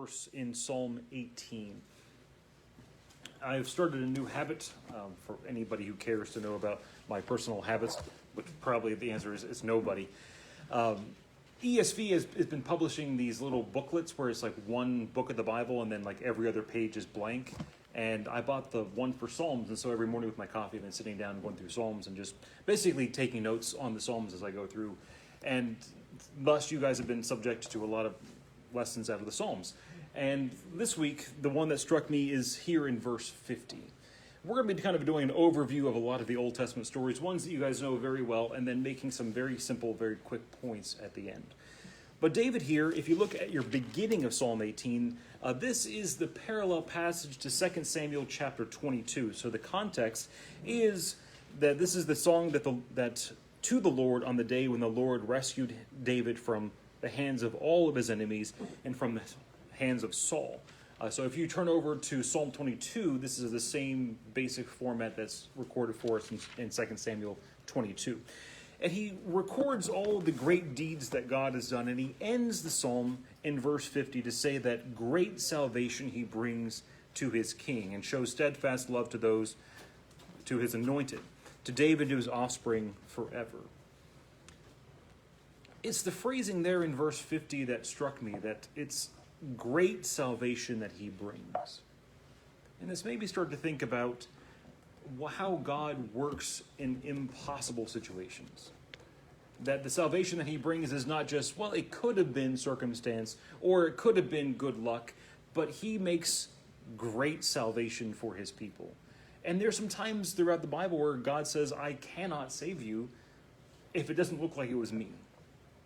verse in Psalm 18. I've started a new habit for anybody who cares to know about my personal habits, which probably the answer is nobody. ESV has been publishing these little booklets where it's like one book of the Bible and then like every other page is blank. And I bought the one for Psalms, and so every morning with my coffee I've been sitting down and going through Psalms and just basically taking notes on the Psalms as I go through. And thus you guys have been subject to a lot of lessons out of the Psalms. And this week, the one that struck me is here in verse 50. We're going to be kind of doing an overview of a lot of the Old Testament stories, ones that you guys know very well, and then making some very simple, very quick points at the end. But David here, if you look at your beginning of Psalm 18, this is the parallel passage to 2 Samuel chapter 22. So the context is that this is the song that to the Lord on the day when the Lord rescued David from the hands of all of his enemies and from the hands of Saul. So if you turn over to Psalm 22, this is the same basic format that's recorded for us in 2 Samuel 22. And he records all of the great deeds that God has done, and he ends the psalm in verse 50 to say that great salvation he brings to his king and shows steadfast love to his anointed, to David and to his offspring forever. It's the phrasing there in verse 50 that struck me, that it's great salvation that he brings. And this made me start to think about how God works in impossible situations. That the salvation that he brings is not just, well, it could have been circumstance or it could have been good luck, but he makes great salvation for his people. And there's some times throughout the Bible where God says, I cannot save you if it doesn't look like it was me.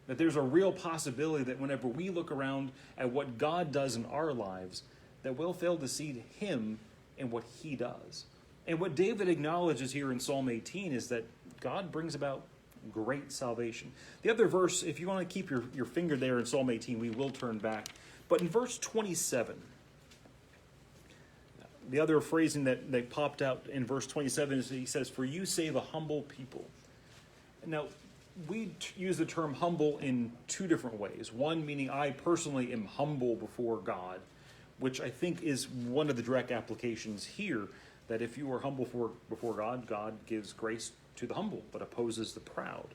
That there's a real possibility that whenever we look around at what God does in our lives, that we'll fail to see him in what he does. And what David acknowledges here in Psalm 18 is that God brings about great salvation. The other verse, if you want to keep your finger there in Psalm 18, we will turn back. But in verse 27, the other phrasing that popped out in verse 27 is he says, "For you save a humble people." Now, we use the term humble in two different ways. One, meaning I personally am humble before God, which I think is one of the direct applications here, that if you are humble before God, God gives grace to the humble, but opposes the proud.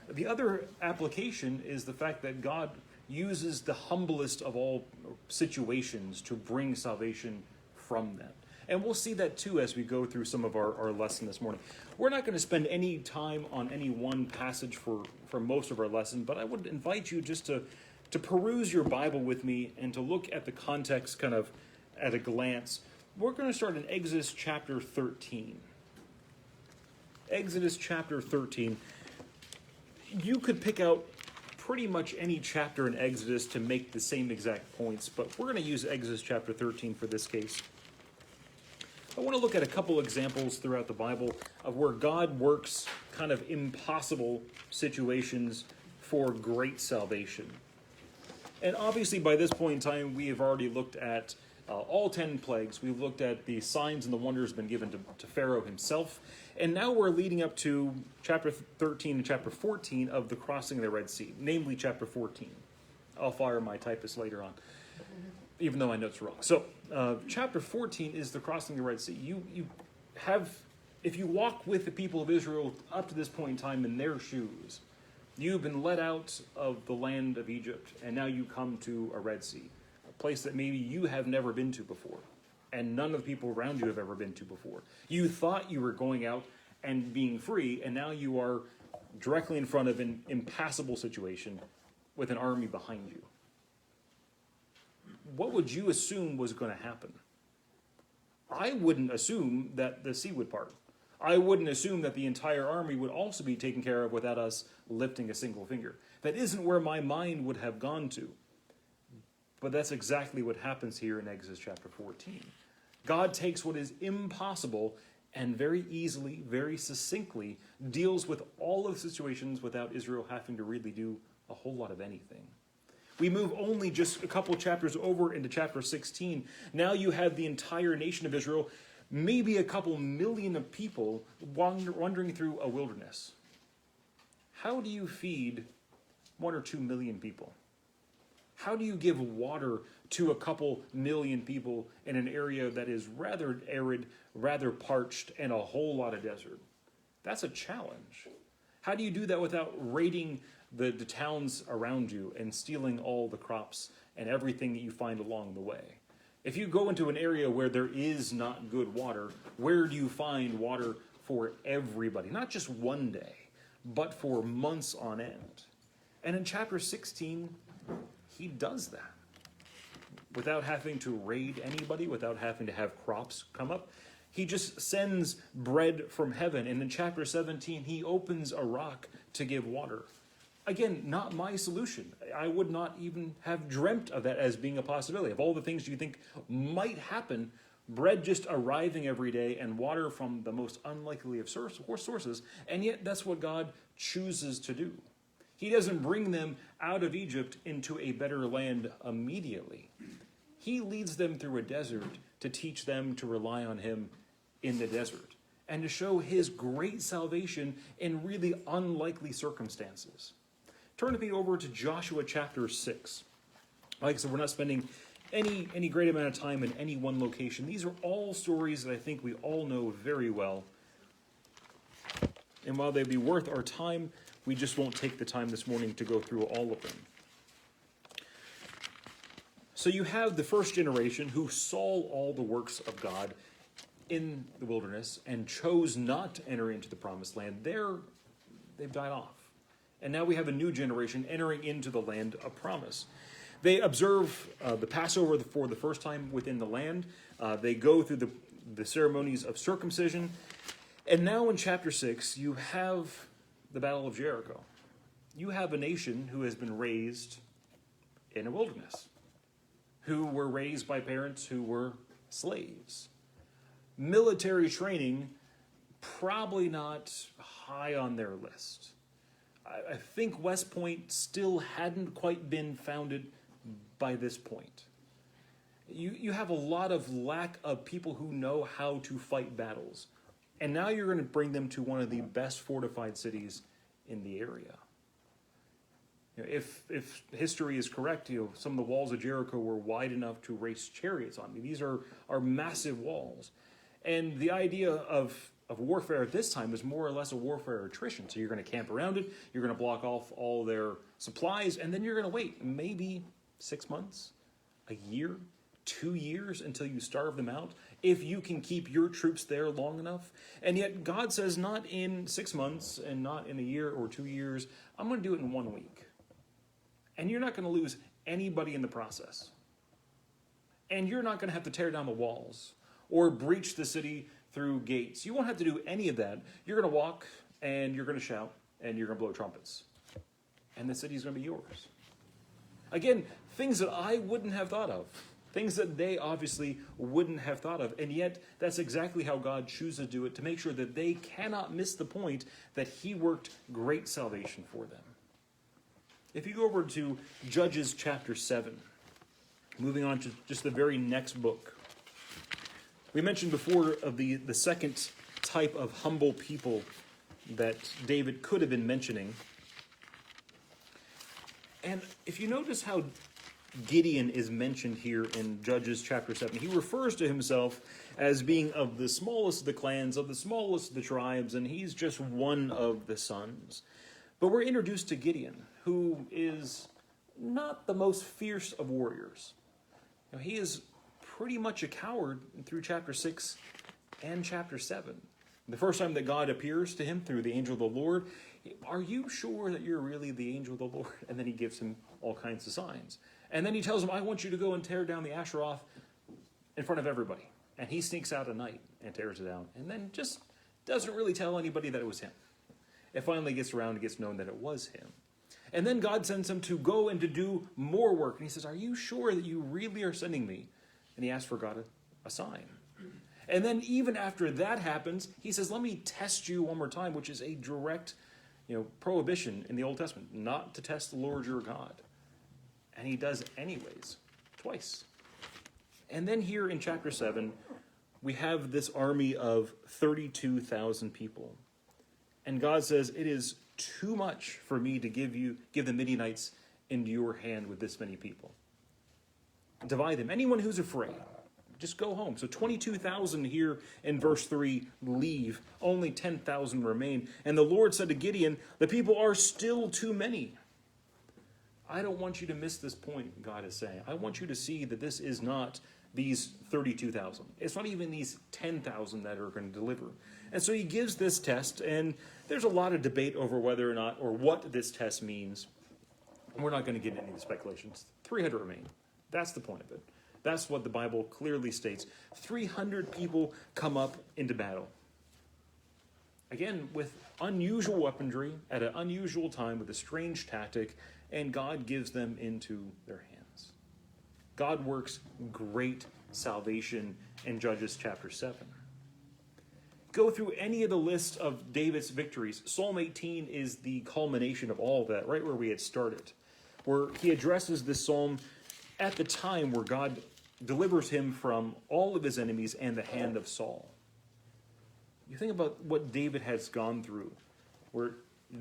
The other application is the fact that God uses the humblest of all situations to bring salvation from them. And we'll see that too as we go through some of our lesson this morning. We're not going to spend any time on any one passage for most of our lesson, but I would invite you just to peruse your Bible with me and to look at the context kind of at a glance. We're going to start in Exodus chapter 13. Exodus chapter 13. You could pick out pretty much any chapter in Exodus to make the same exact points, but we're going to use Exodus chapter 13 for this case. I want to look at a couple examples throughout the Bible of where God works kind of impossible situations for great salvation. And obviously by this point in time, we have already looked at all 10 plagues. We've looked at the signs and the wonders been given to Pharaoh himself. And now we're leading up to chapter 13 and chapter 14 of the crossing of the Red Sea, namely chapter 14. I'll fire my typist later on, even though my notes are wrong. So chapter 14 is the crossing of the Red Sea. If you walk with the people of Israel up to this point in time in their shoes, you've been let out of the land of Egypt, and now you come to a Red Sea, a place that maybe you have never been to before, and none of the people around you have ever been to before. You thought you were going out and being free, and now you are directly in front of an impassable situation with an army behind you. What would you assume was going to happen? I wouldn't assume that the sea would part. I wouldn't assume that the entire army would also be taken care of without us lifting a single finger. That isn't where my mind would have gone to. But that's exactly what happens here in Exodus chapter 14. God takes what is impossible and very easily, very succinctly deals with all of the situations without Israel having to really do a whole lot of anything. We move only just a couple chapters over into chapter 16. Now you have the entire nation of Israel, maybe a couple million of people wandering through a wilderness. How do you feed 1 or 2 million people? How do you give water to a couple million people in an area that is rather arid, rather parched, and a whole lot of desert. That's a challenge. How do you do that without raiding the towns around you and stealing all the crops and everything that you find along the way? If you go into an area where there is not good water, where do you find water for everybody? Not just one day, but for months on end. And in chapter 16, he does that. Without having to raid anybody, without having to have crops come up, he just sends bread from heaven. And in chapter 17, he opens a rock to give water. Again, not my solution. I would not even have dreamt of that as being a possibility. Of all the things you think might happen, bread just arriving every day and water from the most unlikely of sources, and yet that's what God chooses to do. He doesn't bring them out of Egypt into a better land immediately. He leads them through a desert to teach them to rely on him in the desert and to show his great salvation in really unlikely circumstances. Turn with me over to Joshua chapter 6. Like I said, we're not spending any great amount of time in any one location. These are all stories that I think we all know very well. And while they'd be worth our time, we just won't take the time this morning to go through all of them. So you have the first generation who saw all the works of God in the wilderness and chose not to enter into the promised land. They've died off. And now we have a new generation entering into the land of promise. They observe the Passover for the first time within the land. They go through the ceremonies of circumcision. And now in chapter 6, you have the Battle of Jericho. You have a nation who has been raised in a wilderness, who were raised by parents who were slaves. Military training, probably not high on their list. I think West Point still hadn't quite been founded by this point. You have a lot of lack of people who know how to fight battles. And now you're going to bring them to one of the best fortified cities in the area. If history is correct, some of the walls of Jericho were wide enough to race chariots on. These are massive walls. And the idea of warfare at this time is more or less a warfare attrition. So you're going to camp around it, you're going to block off all their supplies, and then you're going to wait maybe 6 months, a year, 2 years until you starve them out, if you can keep your troops there long enough. And yet God says, not in 6 months and not in a year or 2 years, I'm going to do it in 1 week. And you're not going to lose anybody in the process. And you're not going to have to tear down the walls or breach the city through gates. You won't have to do any of that. You're going to walk and you're going to shout and you're going to blow trumpets. And the city's going to be yours. Again, things that I wouldn't have thought of. Things that they obviously wouldn't have thought of. And yet, that's exactly how God chooses to do it, to make sure that they cannot miss the point that he worked great salvation for them. If you go over to Judges chapter 7, moving on to just the very next book. We mentioned before of the second type of humble people that David could have been mentioning. And if you notice how Gideon is mentioned here in Judges chapter 7, he refers to himself as being of the smallest of the clans, of the smallest of the tribes, and he's just one of the sons. But we're introduced to Gideon, who is not the most fierce of warriors. He is pretty much a coward through chapter 6 and chapter 7. The first time that God appears to him through the angel of the Lord, are you sure that you're really the angel of the Lord? And then he gives him all kinds of signs. And then he tells him, I want you to go and tear down the Asheroth in front of everybody. And he sneaks out at night and tears it down. And then just doesn't really tell anybody that it was him. It finally gets around and gets known that it was him. And then God sends him to go and to do more work. And he says, are you sure that you really are sending me? And he asks for God a sign. And then even after that happens, he says, let me test you one more time, which is a direct prohibition in the Old Testament, not to test the Lord your God. And he does anyways, twice. And then here in chapter 7, we have this army of 32,000 people. And God says, it is too much for me to give the Midianites into your hand with this many people. divide them. Anyone who's afraid, just go home. So 22,000 here in verse 3 leave. Only 10,000 remain. And the Lord said to Gideon, the people are still too many. I don't want you to miss this point, God is saying. I want you to see that this is not these 32,000. It's not even these 10,000 that are going to deliver. And so he gives this test, and there's a lot of debate over whether or not, or what this test means. And we're not going to get into any of the speculations. 300 remain. That's the point of it. That's what the Bible clearly states. 300 people come up into battle. Again, with unusual weaponry, at an unusual time, with a strange tactic, and God gives them into their hands. God works great salvation in Judges chapter 7. Go through any of the list of David's victories. Psalm 18 is the culmination of all of that, right where we had started, where he addresses this psalm at the time where God delivers him from all of his enemies and the hand of Saul. You think about what David has gone through, where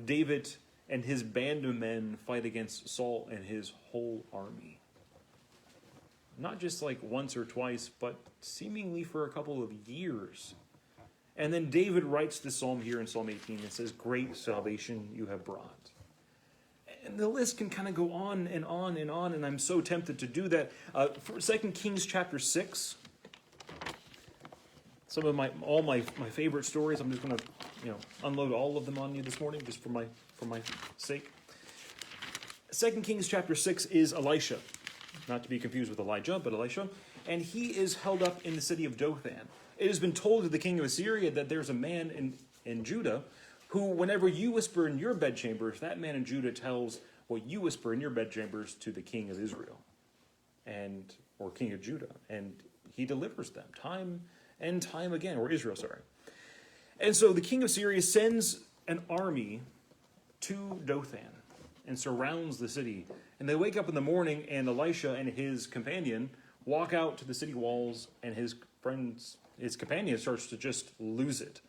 David and his band of men fight against Saul and his whole army. Not just like once or twice, but seemingly for a couple of years. And then David writes this psalm here in Psalm 18 and says, great salvation you have brought. And the list can kind of go on and on and on, and I'm so tempted to do that. For 2 Kings chapter 6, some of all my favorite stories, I'm just going to unload all of them on you this morning, just for my sake. 2 Kings chapter 6 is Elisha, not to be confused with Elijah, but Elisha, and he is held up in the city of Dothan. It has been told to the king of Assyria that there's a man in Judah who, whenever you whisper in your bedchambers, that man in Judah tells what you whisper in your bedchambers to the king of Israel, or king of Judah, and he delivers them time and time again, or Israel, sorry. And so the king of Syria sends an army to Dothan and surrounds the city. And they wake up in the morning, and Elisha and his companion walk out to the city walls, and his companion starts to just lose it.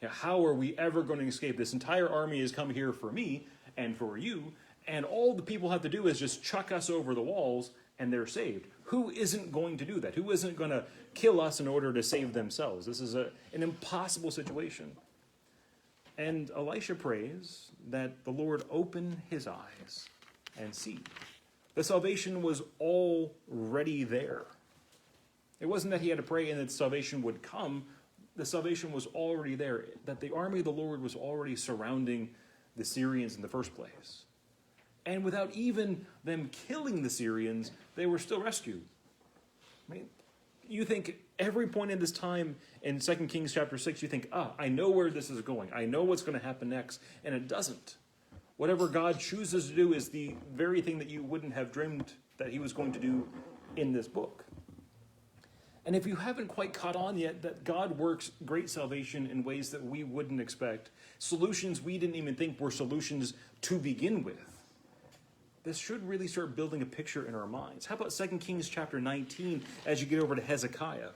How are we ever going to escape? This entire army has come here for me and for you, and all the people have to do is just chuck us over the walls, and they're saved. Who isn't going to do that? Who isn't going to kill us in order to save themselves? This is an impossible situation. And Elisha prays that the Lord open his eyes and see. The salvation was already there. It wasn't that he had to pray and that salvation would come. The salvation was already there, that the army of the Lord was already surrounding the Syrians in the first place. And without even them killing the Syrians, they were still rescued. I mean, you think every point in this time in 2 Kings chapter 6, you think, I know where this is going. I know what's going to happen next. And it doesn't. Whatever God chooses to do is the very thing that you wouldn't have dreamed that he was going to do in this book. And if you haven't quite caught on yet that God works great salvation in ways that we wouldn't expect, solutions we didn't even think were solutions to begin with, this should really start building a picture in our minds. How about 2 Kings chapter 19 as you get over to Hezekiah?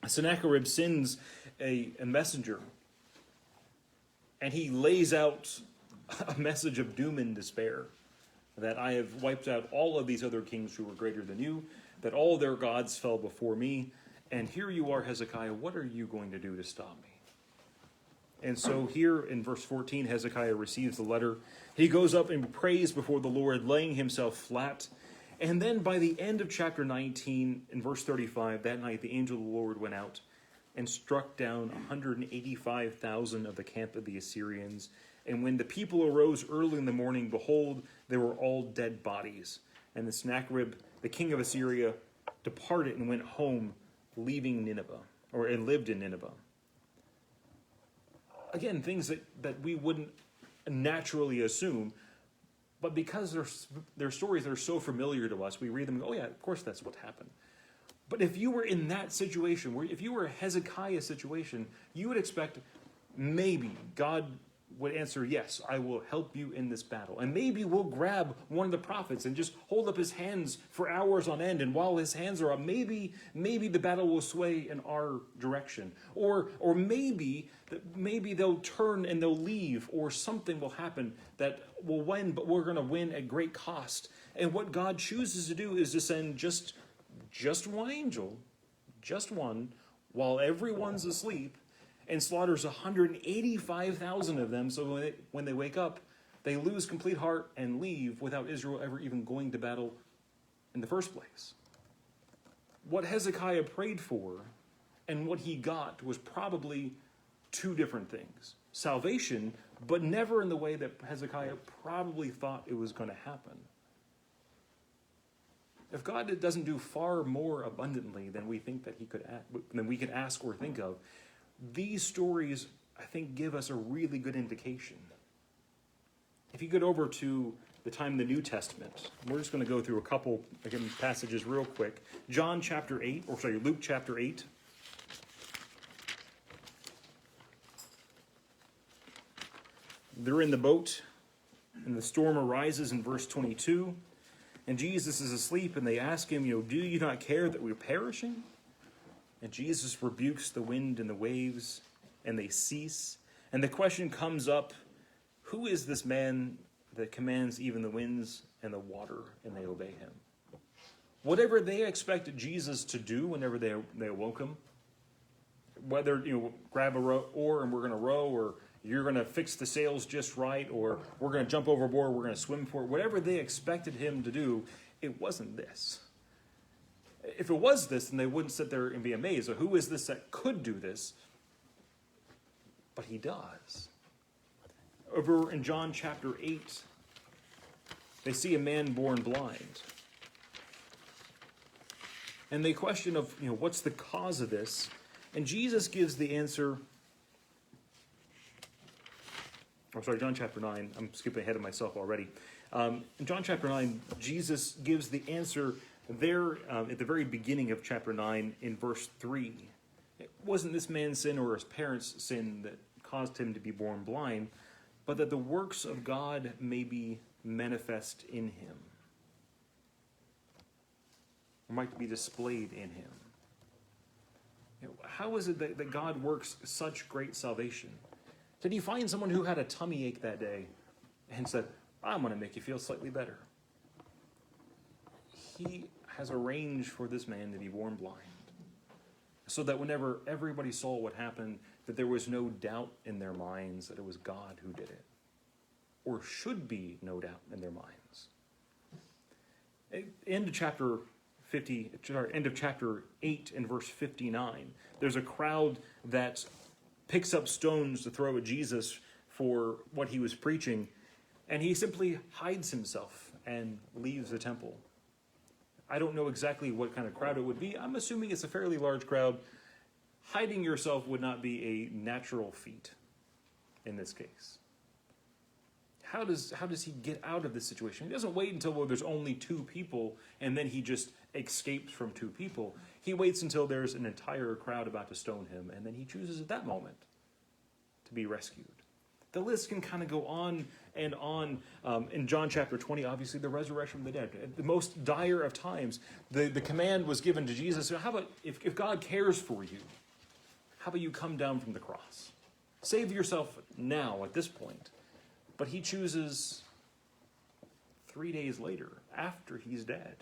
Sennacherib sends a messenger, and he lays out a message of doom and despair, that I have wiped out all of these other kings who were greater than you, that all their gods fell before me, and here you are, Hezekiah, what are you going to do to stop me? And so here in verse 14, Hezekiah receives the letter. He goes up and prays before the Lord, laying himself flat. And then by the end of chapter 19, in verse 35, that night the angel of the Lord went out and struck down 185,000 of the camp of the Assyrians. And when the people arose early in the morning, behold, they were all dead bodies. And the Sennacherib, the king of Assyria, departed and went home, leaving Nineveh, and lived in Nineveh. Again, things that we wouldn't naturally assume, but because they're stories that are so familiar to us, we read them and go, oh yeah, of course that's what happened. But if you were in that situation, if you were a Hezekiah situation, you would expect maybe God would answer, yes, I will help you in this battle. And maybe we'll grab one of the prophets and just hold up his hands for hours on end. And while his hands are up, maybe the battle will sway in our direction. Or maybe they'll turn and they'll leave, or something will happen that will win, but we're going to win at great cost. And what God chooses to do is to send just one angel, just one, while everyone's asleep, and slaughters 185,000 of them. So when they wake up, they lose complete heart and leave without Israel ever even going to battle in the first place. What Hezekiah prayed for and what he got was probably two different things. Salvation, but never in the way that Hezekiah probably thought it was going to happen. If God doesn't do far more abundantly than we think that than we could ask or think of, these stories, I think, give us a really good indication. If you get over to the time in the New Testament, we're just going to go through a couple, again, passages real quick. Luke chapter 8. They're in the boat, and the storm arises in verse 22. And Jesus is asleep, and they ask him, do you not care that we're perishing? And Jesus rebukes the wind and the waves, and they cease. And the question comes up, who is this man that commands even the winds and the water, and they obey him? Whatever they expected Jesus to do whenever they awoke him, whether, grab a oar and we're going to row, or you're going to fix the sails just right, or we're going to jump overboard, we're going to swim for it, whatever they expected him to do, it wasn't this. If it was this, then they wouldn't sit there and be amazed. So who is this that could do this? But he does. Over in John chapter 8, they see a man born blind. And they question of, what's the cause of this? And Jesus gives the answer. John chapter 9. I'm skipping ahead of myself already. In John chapter 9, Jesus gives the answer there at the very beginning of chapter 9 in verse 3. It wasn't this man's sin or his parents' sin that caused him to be born blind, but that the works of God may be manifest in him, or might be displayed in him. How is it that God works such great salvation? Did he find someone who had a tummy ache that day and said, I'm going to make you feel slightly better? He has arranged for this man to be born blind, so that whenever everybody saw what happened, that there was no doubt in their minds that it was God who did it, or should be no doubt in their minds. End of chapter 8 and verse 59, there's a crowd that picks up stones to throw at Jesus for what he was preaching, and he simply hides himself and leaves the temple. I don't know exactly what kind of crowd it would be. I'm assuming it's a fairly large crowd. Hiding yourself would not be a natural feat in this case. How does he get out of this situation? He doesn't wait until there's only two people and then he just escapes from two people. He waits until there's an entire crowd about to stone him, and then he chooses at that moment to be rescued. The list can kind of go on and on. In John chapter 20, obviously the resurrection from the dead. At the most dire of times, the command was given to Jesus. So how about, if God cares for you, how about you come down from the cross? Save yourself now at this point. But he chooses 3 days later, after he's dead.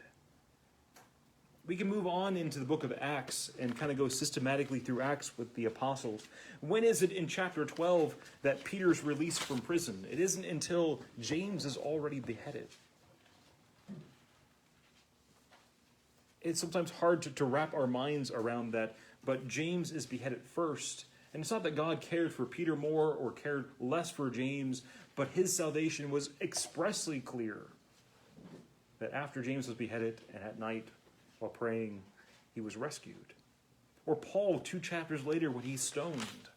We can move on into the book of Acts and kind of go systematically through Acts with the apostles. When is it in chapter 12 that Peter's released from prison? It isn't until James is already beheaded. It's sometimes hard to wrap our minds around that, but James is beheaded first. And it's not that God cared for Peter more or cared less for James, but his salvation was expressly clear that after James was beheaded and at night, while praying, he was rescued. Or Paul, 2 chapters later, when he's stoned.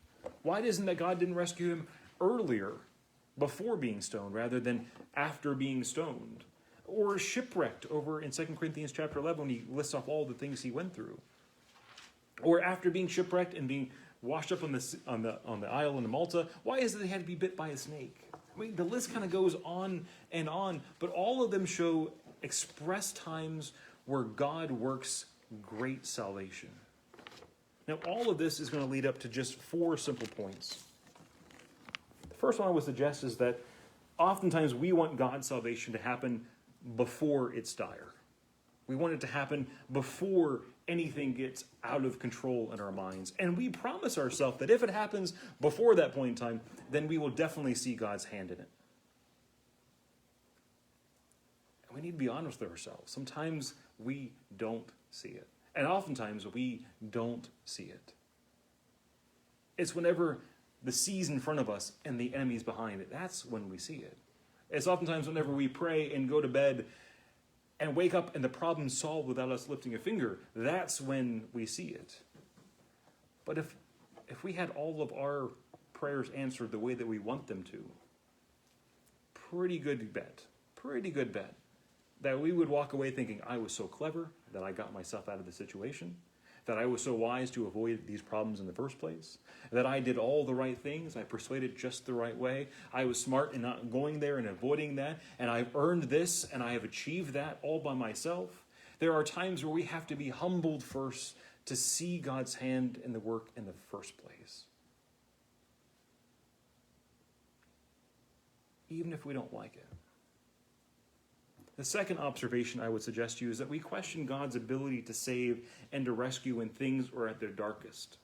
Why isn't that God didn't rescue him earlier, before being stoned, rather than after being stoned? Or shipwrecked over in 2 Corinthians chapter 11, when he lists off all the things he went through. Or after being shipwrecked and being washed up on the island of Malta? Why is it they had to be bit by a snake? I mean, the list kind of goes on, but all of them show express times where God works great salvation. Now, all of this is going to lead up to just 4 simple points. The first one I would suggest is that oftentimes we want God's salvation to happen before it's dire. We want it to happen before anything gets out of control in our minds. And we promise ourselves that if it happens before that point in time, then we will definitely see God's hand in it. And we need to be honest with ourselves. Sometimes we don't see it. And oftentimes we don't see it. It's whenever the sea's in front of us and the enemy's behind it. That's when we see it. It's oftentimes whenever we pray and go to bed and wake up and the problem's solved without us lifting a finger. That's when we see it. But if we had all of our prayers answered the way that we want them to, pretty good bet that we would walk away thinking, I was so clever that I got myself out of the situation, that I was so wise to avoid these problems in the first place, that I did all the right things, I persuaded just the right way, I was smart in not going there and avoiding that, and I've earned this and I have achieved that all by myself. There are times where we have to be humbled first to see God's hand in the work in the first place. Even if we don't like it. The second observation I would suggest to you is that we question God's ability to save and to rescue when things are at their darkest.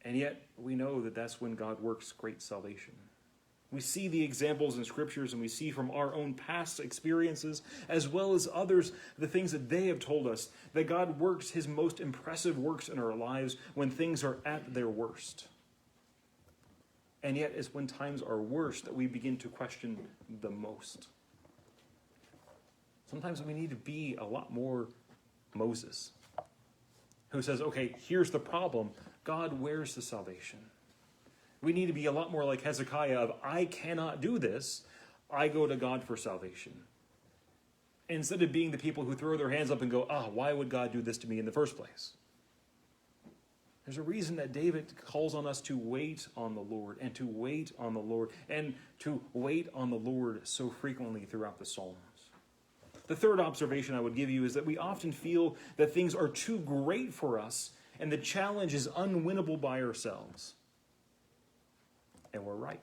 And yet, we know that that's when God works great salvation. We see the examples in scriptures and we see from our own past experiences, as well as others, the things that they have told us, that God works his most impressive works in our lives when things are at their worst. And yet, it's when times are worst that we begin to question the most. Sometimes we need to be a lot more Moses, who says, okay, here's the problem. God, where's the salvation? We need to be a lot more like Hezekiah of, I cannot do this. I go to God for salvation. Instead of being the people who throw their hands up and go, why would God do this to me in the first place? There's a reason that David calls on us to wait on the Lord and to wait on the Lord and to wait on the Lord so frequently throughout the Psalms. The third observation I would give you is that we often feel that things are too great for us and the challenge is unwinnable by ourselves. And we're right.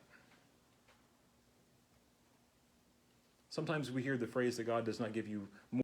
Sometimes we hear the phrase that God does not give you more